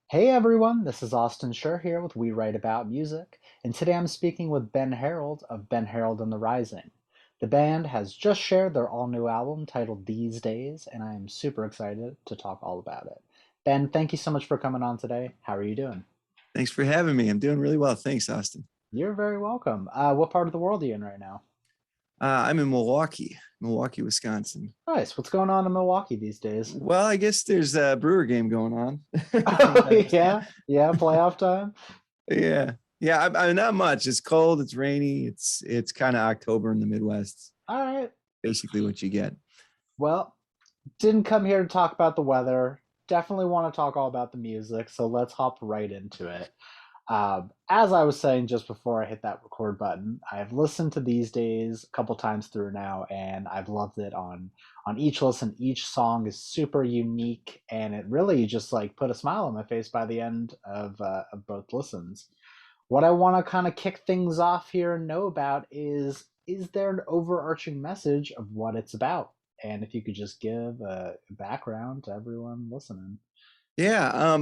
Hey everyone, this is Austin Schur here with We Write About Music, and today I'm speaking with Ben Harold of Ben Harold and the Rising. The band has just shared their all new album titled These Days, and I am super excited to talk all about it. Ben, thank you so much for coming on today. How are you doing? Thanks for having me. I'm doing really well. Thanks, Austin. You're very welcome. What part of the world are you in right now? I'm in Milwaukee, Wisconsin. Nice. What's going on in Milwaukee these days? Well, I guess there's a Brewer game going on. Oh, yeah, yeah, playoff time. Yeah, yeah. I'm not much. It's cold. It's rainy. It's kind of October in the Midwest. All right. Basically, what you get. Well, didn't come here to talk about the weather. Definitely want to talk all about the music, so let's hop right into it. As I was saying just before I hit that record button, I've listened to These Days a couple times through now, and I've loved it on each listen. Each song is super unique, and it really just like put a smile on my face by the end of both listens. What I want to kind of kick things off here and know about is there an overarching message of what it's about? And if you could just give a background to everyone listening. Yeah.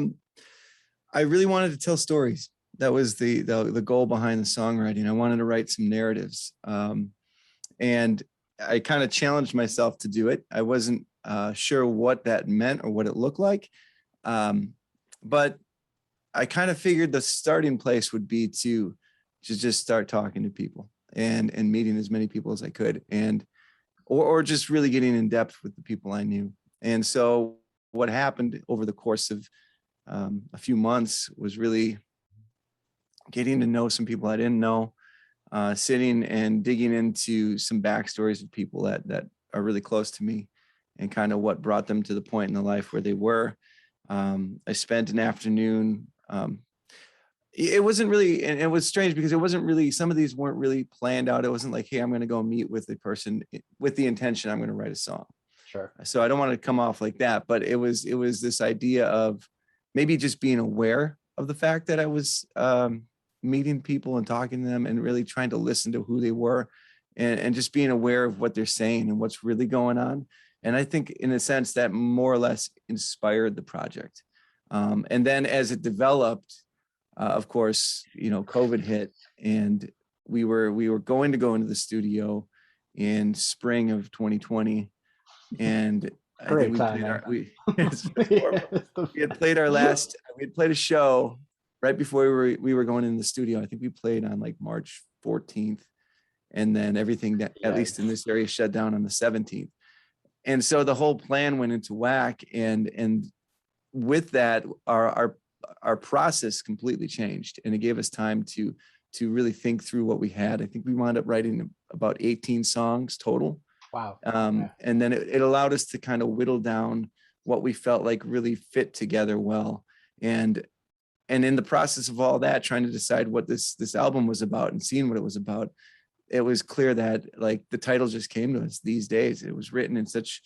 I really wanted to tell stories. That was the goal behind the songwriting. I wanted to write some narratives, and I kind of challenged myself to do it. I wasn't sure what that meant or what it looked like, but I kind of figured the starting place would be to just start talking to people and meeting as many people as I could, and or just really getting in depth with the people I knew. And so what happened over the course of a few months was really getting to know some people I didn't know, sitting and digging into some backstories of people that are really close to me, and kind of what brought them to the point in the life where they were. I spent an afternoon. It wasn't really, and it was strange because it wasn't really. Some of these weren't really planned out. It wasn't like, hey, I'm going to go meet with a person with the intention I'm going to write a song. Sure. So I don't want to come off like that, but it was this idea of maybe just being aware of the fact that I was meeting people and talking to them and really trying to listen to who they were, and just being aware of what they're saying and what's really going on. And I think in a sense that more or less inspired the project. And then as it developed, of course, COVID hit, and we were going to go into the studio in spring of 2020, and I think Great we played timing. our it's horrible. Yes, We had played our last. We had played a show right before we were going in the studio. I think we played on like March 14th, and then everything that at least in Yikes. this area shut down on the 17th. And so the whole plan went into whack, and with that, our process completely changed, and it gave us time to really think through what we had. I think we wound up writing about 18 songs total, Wow. Okay. and then it allowed us to kind of whittle down what we felt like really fit together well. And in the process of all that, trying to decide what this album was about and seeing what it was about, it was clear that like the title just came to us these days. It was written in such,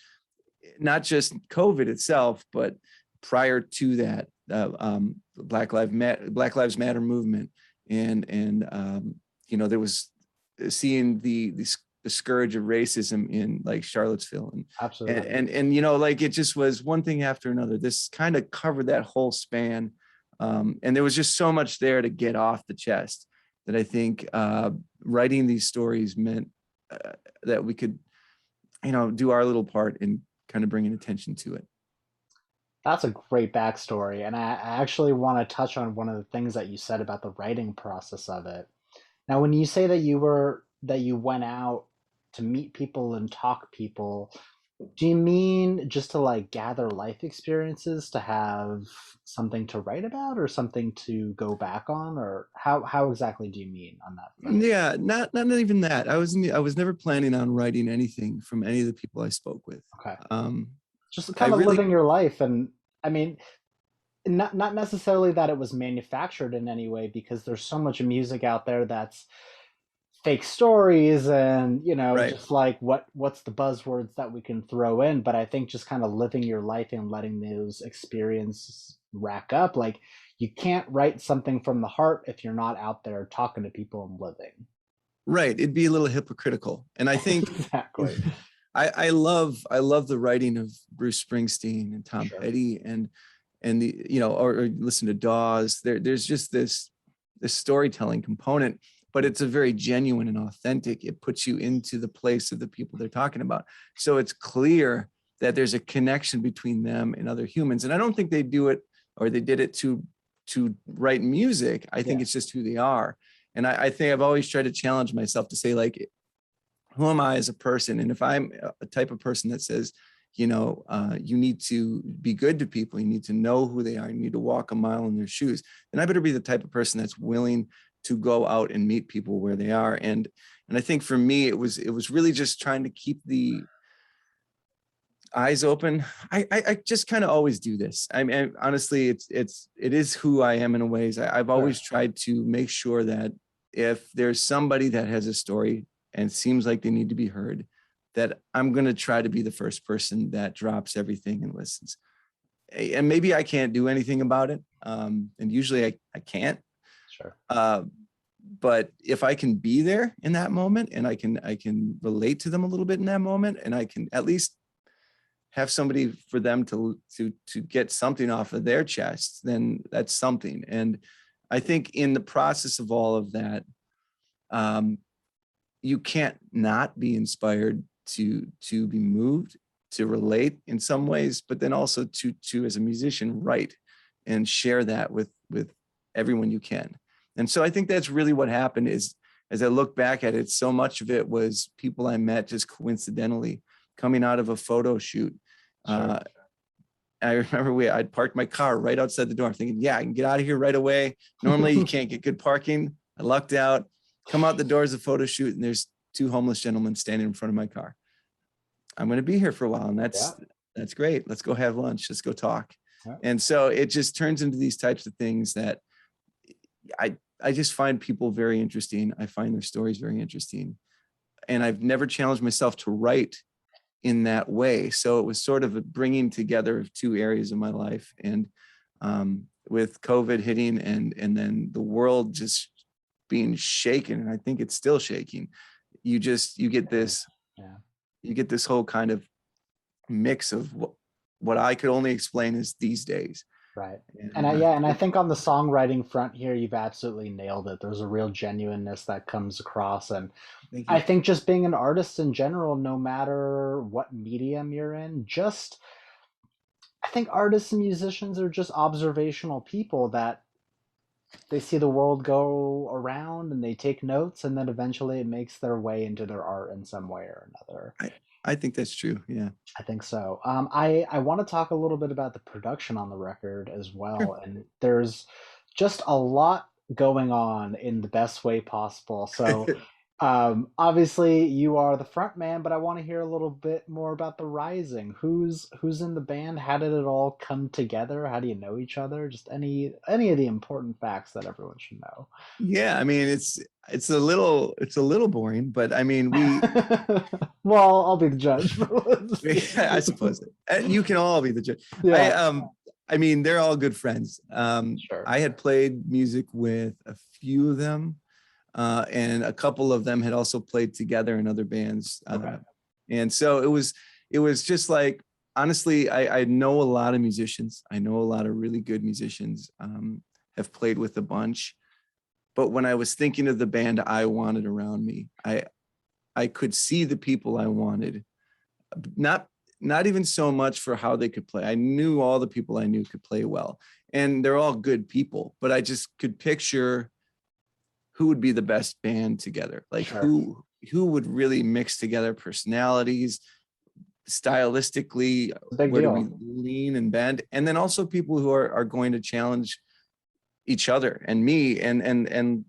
not just COVID itself, but prior to that, Black Lives Matter movement, and there was seeing the scourge of racism in like Charlottesville, and and Absolutely. and, and like it just was one thing after another. This kind of covered that whole span, and there was just so much there to get off the chest that I think writing these stories meant that we could do our little part in kind of bringing attention to it. That's a great backstory. And I actually want to touch on one of the things that you said about the writing process of it. Now, when you say that you went out to meet people and talk people, do you mean just to like gather life experiences to have something to write about or something to go back on, or how exactly do you mean on that front? Yeah, not even that. I was never planning on writing anything from any of the people I spoke with. Okay. Um, Just I kind of really living your life. And I mean, not necessarily that it was manufactured in any way, because there's so much music out there that's fake stories and right. just like what's the buzzwords that we can throw in. But I think just kind of living your life and letting those experiences rack up, like you can't write something from the heart if you're not out there talking to people and living. Right. It'd be a little hypocritical. And I think Exactly. I love the writing of Bruce Springsteen and Tom Sure. Petty, and and the, you know, or listen to Dawes. There's just this storytelling component, but it's a very genuine and authentic. It puts you into the place of the people they're talking about. So it's clear that there's a connection between them and other humans. And I don't think they do it, or they did it to write music. I think it's just who they are. And I think I've always tried to challenge myself to say, like, who am I as a person? And if I'm a type of person that says, you know, you need to be good to people, you need to know who they are, you need to walk a mile in their shoes, then I better be the type of person that's willing to go out and meet people where they are. And I think for me, it was really just trying to keep the eyes open. I just kind of always do this. I mean, honestly, it is who I am in a ways. I've always tried to make sure that if there's somebody that has a story and seems like they need to be heard, that I'm going to try to be the first person that drops everything and listens. And maybe I can't do anything about it. And usually I can't. Sure. But if I can be there in that moment, and I can relate to them a little bit in that moment, and I can at least have somebody for them to get something off of their chest, then that's something. And I think in the process of all of that, you can't not be inspired to be moved, to relate in some ways, but then also to as a musician, write and share that with everyone you can. And so I think that's really what happened. Is, as I look back at it, so much of it was people I met just coincidentally coming out of a photo shoot. Sure. I remember I'd parked my car right outside the door, thinking, yeah, I can get out of here right away. Normally you can't get good parking. I lucked out, come out the doors of photo shoot, and there's two homeless gentlemen standing in front of my car. I'm going to be here for a while, and that's great. Let's go have lunch. Let's go talk. Yeah. And so it just turns into these types of things that I just find people very interesting. I find their stories very interesting. And I've never challenged myself to write in that way. So it was sort of a bringing together of two areas of my life. And with COVID hitting and then the world just being shaken, and I think it's still shaking, you get this, you get this whole kind of mix of what I could only explain as these days. Right. And I think on the songwriting front here, you've absolutely nailed it. There's a real genuineness that comes across. And I think just being an artist in general, no matter what medium you're in, I think artists and musicians are just observational people that they see the world go around and they take notes, and then eventually it makes their way into their art in some way or another. I think that's true. Yeah, I think so. I want to talk a little bit about the production on the record as well. Sure. And there's just a lot going on in the best way possible. So obviously you are the front man, but I want to hear a little bit more about the Rising. Who's in the band? How did it all come together? How do you know each other? Just any of the important facts that everyone should know. Yeah, I mean, it's a little boring, but I mean, we well, I'll be the judge. I suppose you can all be the judge. Yeah. I mean, they're all good friends. Sure. I had played music with a few of them, and a couple of them had also played together in other bands. Okay. And so it was just like, honestly, I know a lot of musicians. I know a lot of really good musicians, have played with a bunch. But when I was thinking of the band I wanted around me, I could see the people I wanted, not even so much for how they could play. I knew all the people I knew could play well, and they're all good people, but I just could picture who would be the best band together. Like sure. who would really mix together personalities, stylistically, where do we lean and bend? And then also people who are going to challenge each other and me. And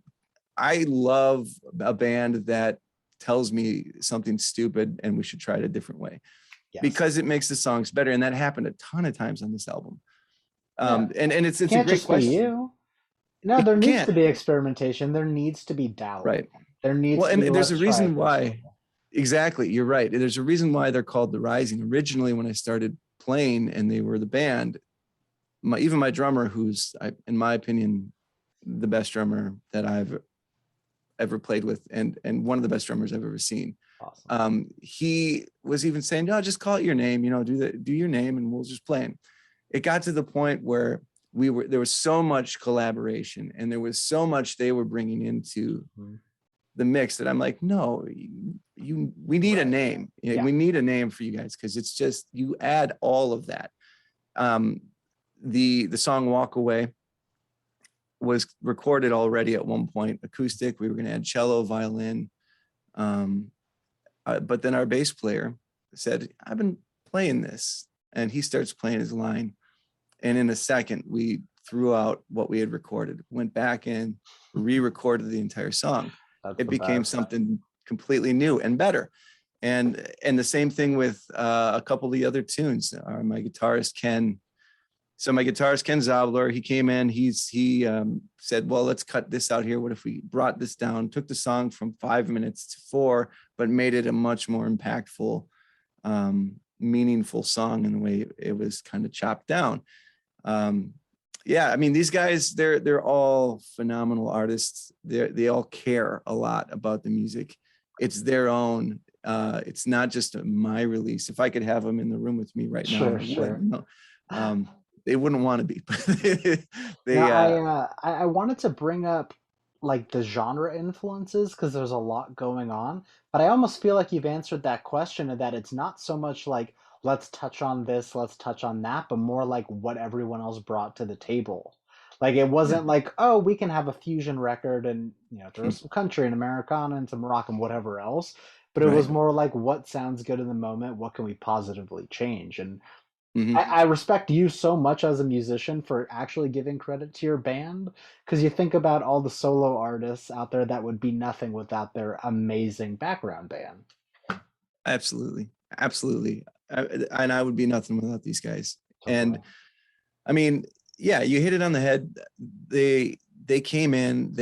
I love a band that tells me something stupid and we should try it a different way. Yes. Because it makes the songs better. And that happened a ton of times on this album. And it's a great question. You. No, there needs to be experimentation. There needs to be doubt. Right. There needs to be there's a reason why. Exactly. You're right. There's a reason why they're called the Rising. Originally, when I started playing and they were the band, even my drummer, who's, in my opinion, the best drummer that I've ever played with, and one of the best drummers I've ever seen. Awesome. He was even saying, "No, just call it your name. Do your name, and we'll just play." it got to the point where there was so much collaboration and there was so much they were bringing into the mix that I'm like, no, we need a name. Yeah. We need a name for you guys, because it's just, you add all of that. The song Walk Away was recorded already at one point, acoustic. We were going to add cello, violin. But then our bass player said, I've been playing this. And he starts playing his line. And in a second, we threw out what we had recorded, went back in, re-recorded the entire song. It became something completely new and better. And the same thing with a couple of the other tunes. My guitarist, Ken Zabler, he came in, he said, well, let's cut this out here. What if we brought this down, took the song from 5 minutes to 4, but made it a much more impactful, meaningful song in the way it was kind of chopped down. Yeah, I mean, these guys, they're all phenomenal artists. They all care a lot about the music. It's their own. It's not just my release. If I could have them in the room with me right now, I would. You know? They wouldn't want to be, but I wanted to bring up like the genre influences because there's a lot going on, but I almost feel like you've answered that question, and that it's not so much like let's touch on this, let's touch on that, but more like what everyone else brought to the table. Like it wasn't like, oh, we can have a fusion record and there's some country and Americana and some rock and whatever else, but it was right. more like what sounds good in the moment, what can we positively change. And Mm-hmm. I respect you so much as a musician for actually giving credit to your band, because you think about all the solo artists out there that would be nothing without their amazing background band. Absolutely. Absolutely. And I would be nothing without these guys. Totally. And I mean, yeah, you hit it on the head. They came in,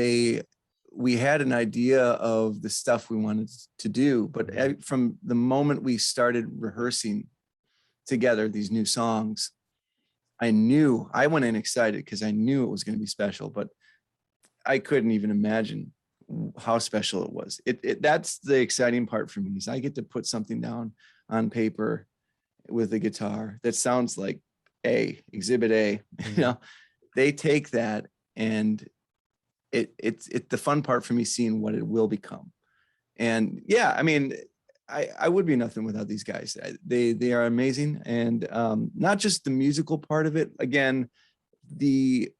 we had an idea of the stuff we wanted to do, but from the moment we started rehearsing together these new songs, I went in excited because I knew it was going to be special, but I couldn't even imagine how special it was. That's the exciting part for me, is I get to put something down on paper with a guitar that sounds like exhibit A. They take that, and it's the fun part for me, seeing what it will become. And yeah, I mean, I would be nothing without these guys. They are amazing. And not just the musical part of it. Again, the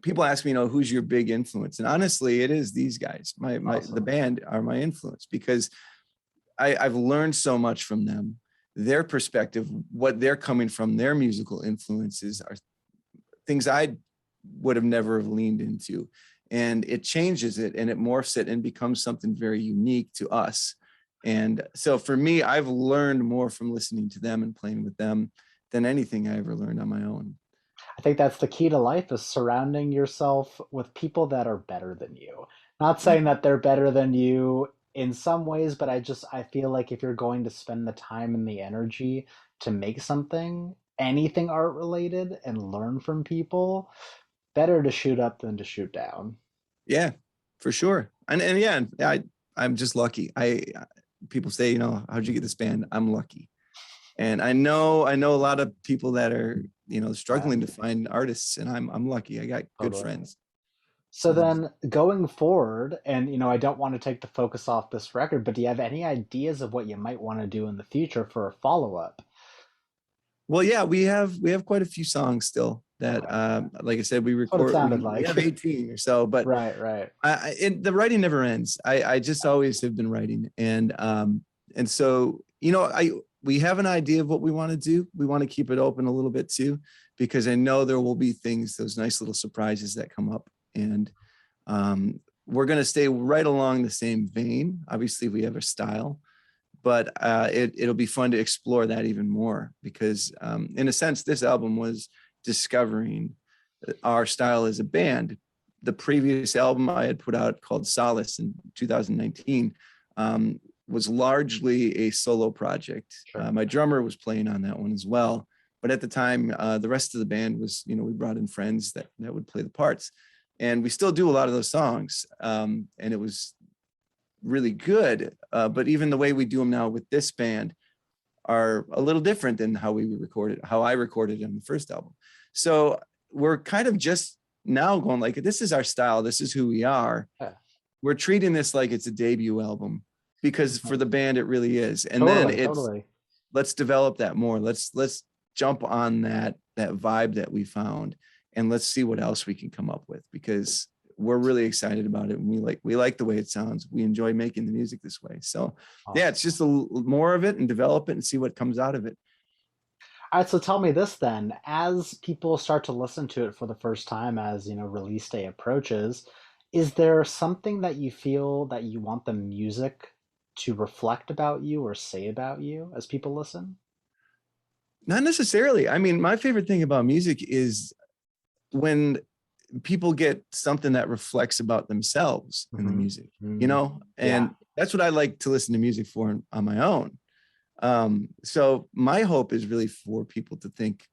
people ask me, who's your big influence? And honestly, it is these guys. The band are my influence, because I've learned so much from them. Their perspective, what they're coming from, their musical influences are things I would have never leaned into. And it changes it, and it morphs it, and becomes something very unique to us. And so for me, I've learned more from listening to them and playing with them than anything I ever learned on my own. I think that's the key to life, is surrounding yourself with people that are better than you. Not saying that they're better than you in some ways, but I feel like if you're going to spend the time and the energy to make something, anything art related, and learn from people, better to shoot up than to shoot down. Yeah, for sure. And yeah, I'm just lucky. People say, how'd you get this band? I'm lucky. And I know a lot of people that are, struggling to find artists, and I'm lucky. I got good friends. So then going forward, and I don't want to take the focus off this record, but do you have any ideas of what you might want to do in the future for a follow-up? Well, yeah, we have quite a few songs still that, like I said, we record. We have 18 or so, but right. The writing never ends. I just always have been writing, and so we have an idea of what we want to do. We want to keep it open a little bit too, because I know there will be things, those nice little surprises that come up, and we're going to stay right along the same vein. Obviously, we have a style, but it'll be fun to explore that even more, because in a sense, this album was discovering our style as a band. The previous album I had put out, called Solace, in 2019, was largely a solo project. Sure. My drummer was playing on that one as well, but at the time, the rest of the band was, we brought in friends that would play the parts, and we still do a lot of those songs, and it was really good. But even the way we do them now with this band, are a little different than how I recorded it on the first album. So we're kind of just now going like, this is our style. This is who we are. Yeah. We're treating this like it's a debut album because for the band, it really is. And then Totally, it's, totally. let's develop that more. Let's jump on that vibe that we found, and let's see what else we can come up with, because we're really excited about it. And we like the way it sounds. We enjoy making the music this way. So Awesome. yeah, it's just more of it and develop it and see what comes out of it. All right, so tell me this then. As people start to listen to it for the first time, as release day approaches, is there something that you feel that you want the music to reflect about you or say about you as people listen? Not necessarily. I mean, my favorite thing about music is when people get something that reflects about themselves in the Mm-hmm. music, Mm-hmm. Yeah. and that's what I like to listen to music for on my own. So my hope is really for people to think,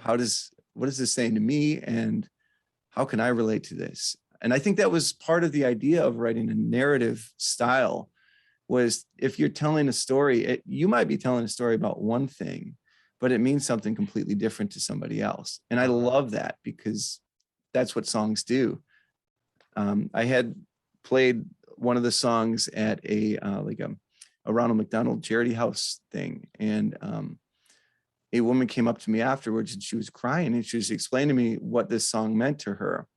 what is this saying to me, and how can I relate to this? And I think that was part of the idea of writing a narrative style, was if you're telling a story, you might be telling a story about one thing, but it means something completely different to somebody else. And I love that, because that's what songs do. I had played one of the songs at a Ronald McDonald charity house thing, and a woman came up to me afterwards and she was crying, and she was explaining to me what this song meant to her.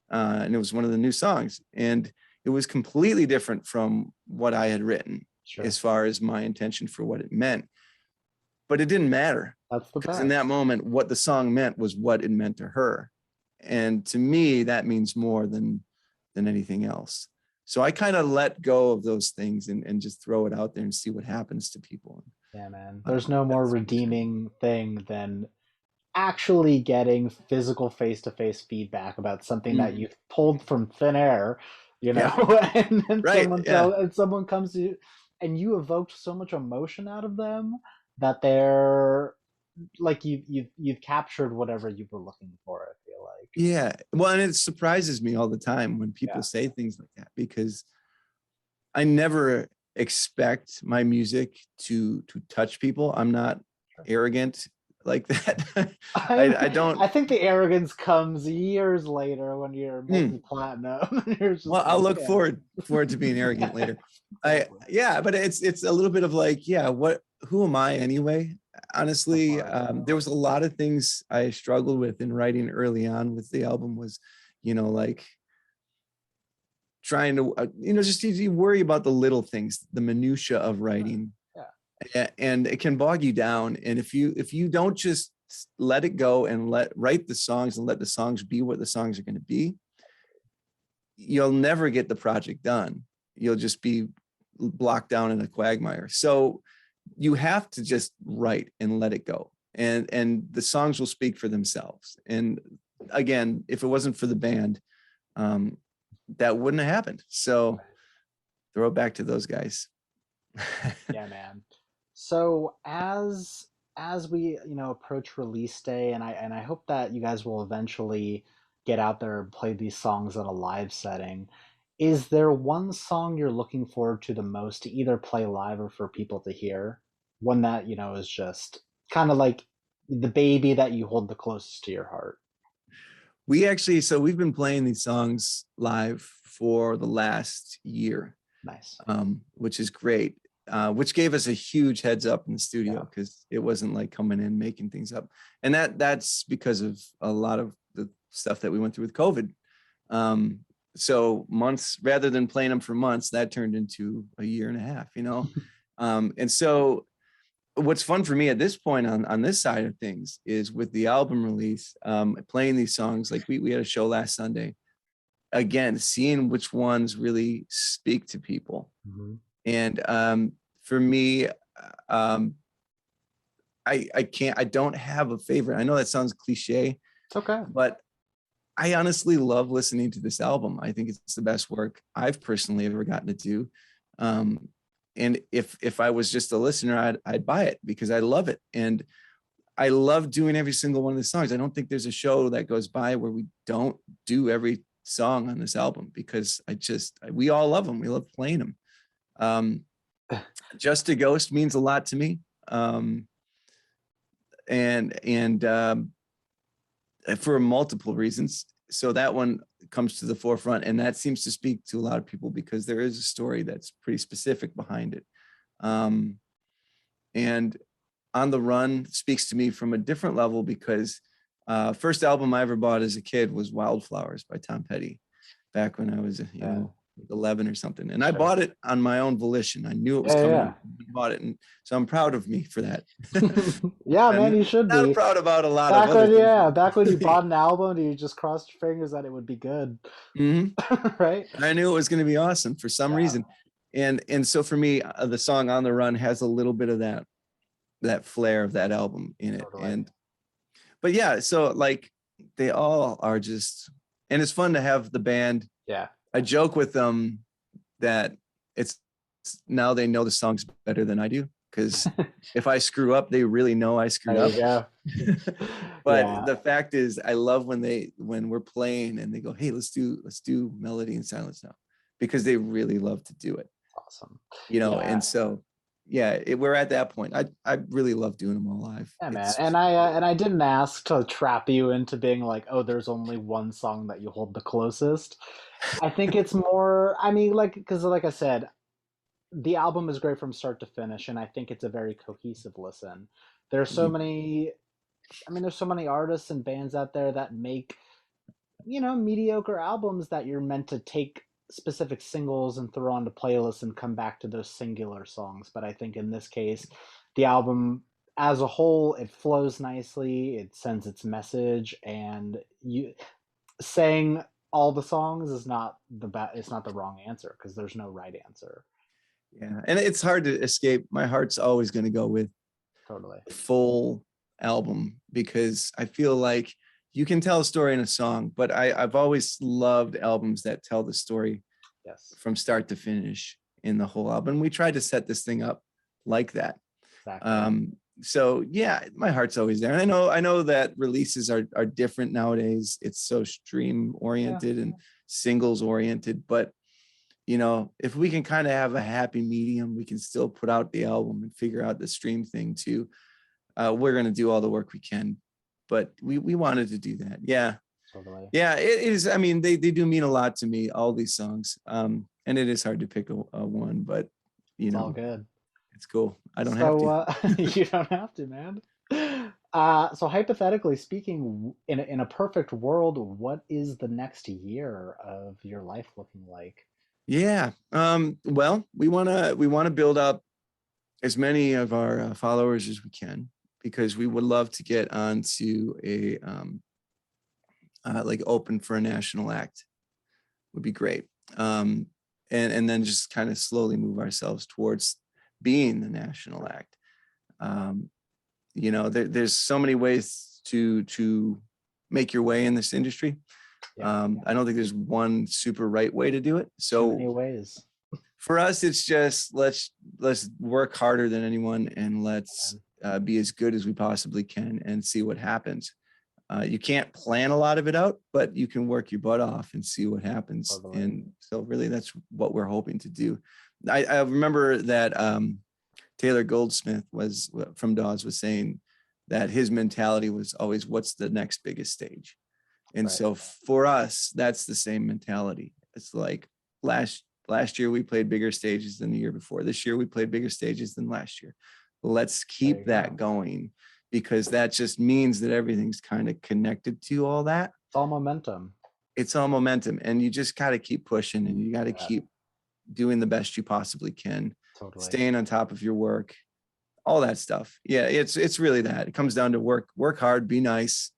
And it was one of the new songs, and it was completely different from what I had written. Sure. As far as my intention for what it meant. But it didn't matter. That's the because best. in that moment, what the song meant was what it meant to her. And to me, that means more than anything else. So I kind of let go of those things and just throw it out there and see what happens to people. Yeah, man. There's no more redeeming thing than actually getting physical face-to-face feedback about something that you've pulled from thin air, Yeah. and then Right. someone comes to you and you evoked so much emotion out of them that they're like you've captured whatever you were looking for, I feel like. Yeah. Well, and it surprises me all the time when people say things like that, because I never expect my music to touch people. I'm not arrogant like that. I don't. I think the arrogance comes years later when you're multi-platinum. You're just well, I'll look forward to being arrogant later. Exactly. But it's a little bit of like, who am I anyway? Honestly, there was a lot of things I struggled with in writing early on with the album, was, like trying to, just you worry about the little things, the minutia of writing. And it can bog you down. And if you don't just let it go and write the songs and let the songs be what the songs are going to be, you'll never get the project done. You'll just be blocked down in a quagmire. So you have to just write and let it go. And the songs will speak for themselves. And again, if it wasn't for the band, that wouldn't have happened. So throw it back to those guys. Yeah, man. So as we approach release day, and I hope that you guys will eventually get out there and play these songs in a live setting, is there one song you're looking forward to the most to either play live or for people to hear? One that is just kind of like the baby that you hold the closest to your heart. We've been playing these songs live for the last year. Nice. Which is great. Which gave us a huge heads up in the studio, because it wasn't like coming in making things up, and that's because of a lot of the stuff that we went through with COVID. So months, rather than playing them for months, that turned into a year and a half, and so what's fun for me at this point on this side of things is with the album release, playing these songs. Like we had a show last Sunday, again, seeing which ones really speak to people. Mm-hmm. And for me, I don't have a favorite. I know that sounds cliche. It's okay. But I honestly love listening to this album. I think it's the best work I've personally ever gotten to do. And if I was just a listener, I'd buy it, because I love it. And I love doing every single one of the songs. I don't think there's a show that goes by where we don't do every song on this album, because we all love them. We love playing them. Just a Ghost means a lot to me. And for multiple reasons. So that one comes to the forefront, and that seems to speak to a lot of people because there is a story that's pretty specific behind it. And On the Run speaks to me from a different level because first album I ever bought as a kid was Wildflowers by Tom Petty, back when I was, Yeah. 11 or something. And I Sure. bought it on my own volition. I knew it was Yeah, coming yeah. out. I bought it. And so I'm proud of me for that. Yeah, man, I'm you should not be. proud about a lot of Back other when, things. yeah, back when you bought an album, you just crossed your fingers that it would be good, Mhm. right? I knew it was going to be awesome for some Yeah, reason. And so for me, the song On the Run has a little bit of that flair of that album in it. totally. And but yeah, so like they all are just, and it's fun to have the band. Yeah. I joke with them that it's now they know the songs better than I do, because if I screw up, they really know I screwed There up. you go. But Yeah, the fact is, I love when we're playing and they go, "Hey, let's do Melody in Silence now," because they really love to do it, awesome. And Yeah, so yeah, we're at that point. I really love doing them all live. yeah, man. It's And I didn't ask to trap you into being like, oh, there's only one song that you hold the closest. I think it's more. I mean, like, because like I said, the album is great from start to finish, and I think it's a very cohesive listen. There's so you, many. I mean, there's so many artists and bands out there that make mediocre albums that you're meant to take specific singles and throw onto playlists and come back to those singular songs. But I think in this case, the album as a whole, it flows nicely, it sends its message, and you saying all the songs is not it's not the wrong answer because there's no right answer. yeah, and it's hard to escape. My heart's always going to go with Totally. full album because I feel like you can tell a story in a song, but I've always loved albums that tell the story Yes. from start to finish in the whole album. We tried to set this thing up like that. Exactly. So yeah, my heart's always there. And I know that releases are different nowadays. It's so stream Yeah. oriented and singles oriented, but if we can kind of have a happy medium, we can still put out the album and figure out the stream thing too. We're going to do all the work we can, but we wanted to do that. Yeah. Totally. Yeah, it is. I mean, they do mean a lot to me, all these songs. And it is hard to pick a one, but you It's all know, good. it's cool. I don't have So to. you don't have to, man. So hypothetically speaking, in a perfect world, what is the next year of your life looking like? Yeah. Well, we wanna build up as many of our followers as we can, because we would love to get onto a like open for a national act. Would be great. And then just kind of slowly move ourselves towards being the national act. Um, there's so many ways to make your way in this industry. Yeah, I don't think there's one super right way to do it. too many So ways. for us, it's just let's work harder than anyone, and let's be as good as we possibly can and see what happens. You can't plan a lot of it out, but you can work your butt off and see what happens. Totally. And so really that's what we're hoping to do. I remember that Taylor Goldsmith was from Dawes was saying that his mentality was always, what's the next biggest stage? And Right. so for us, that's the same mentality. It's like last year we played bigger stages than the year before. This year we played bigger stages than last year. Let's There you keep that go. going, because that just means that everything's kind of connected to all that. It's all momentum. It's all momentum, and you just got to keep pushing, and you got to Yeah, keep doing the best you possibly can, totally. staying on top of your work, all that stuff. Yeah, it's really that. It comes down to work hard, be nice,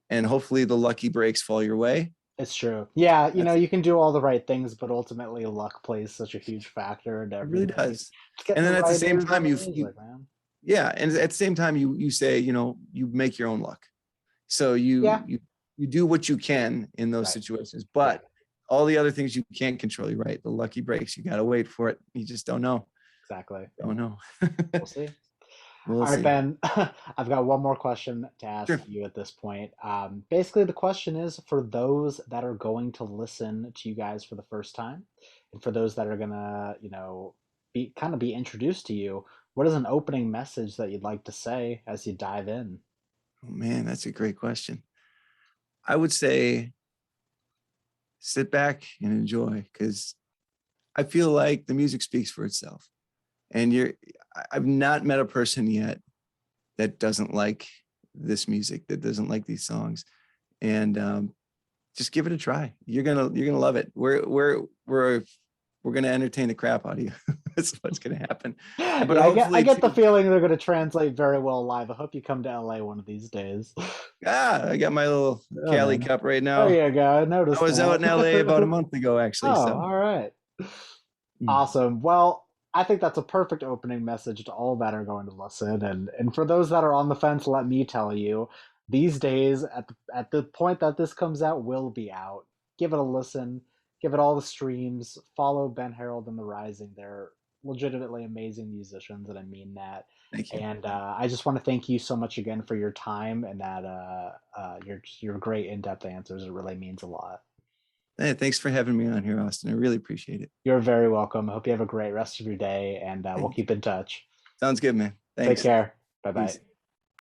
and hopefully the lucky breaks fall your way. It's true. Yeah, That's you can do all the right things, but ultimately luck plays such a huge factor into It really everything. does. It's getting And the then at the same writers and time, the you music, man. yeah, and at the same time, you say, you make your own luck. So Yeah, you do what you can in those right. situations, Yeah, but all the other things you can't control, you're right. The lucky breaks, you got to wait for it. You just don't know. exactly. Don't know. We'll see. We'll All right, see. Ben, I've got one more question to Sure. ask you at this point. Basically, the question is for those that are going to listen to you guys for the first time, and for those that are gonna, be introduced to you, what is an opening message that you'd like to say as you dive in? Oh man, that's a great question. I would say sit back and enjoy, because I feel like the music speaks for itself. And I've not met a person yet that doesn't like this music, that doesn't like these songs. And just give it a try. You're gonna love it. We're gonna entertain the crap out of you. That's what's gonna happen. But Yeah, I hopefully get the too, feeling they're going to translate very well live. I hope you come to LA one of these days. I got my little Oh Cali man, cup right there now. you go. I I noticed was out in LA about a that. month ago, actually. Oh, So all right. mm, Awesome. Well, I think that's a perfect opening message to all that are going to listen. And for those that are on the fence, let me tell you, these days, at the point that this comes out, will be out. Give it a listen. Give it all the streams. Follow Ben Harold and the Rising. They're legitimately amazing musicians, and I mean that. thank you. And I just want to thank you so much again for your time and that your great in depth answers. It really means a lot. Hey, thanks for having me on here, Austin. I really appreciate it. You're very welcome. I hope you have a great rest of your day, and we'll Thank you. keep in touch. Sounds good, man. Take Thanks. care. Bye bye. Peace.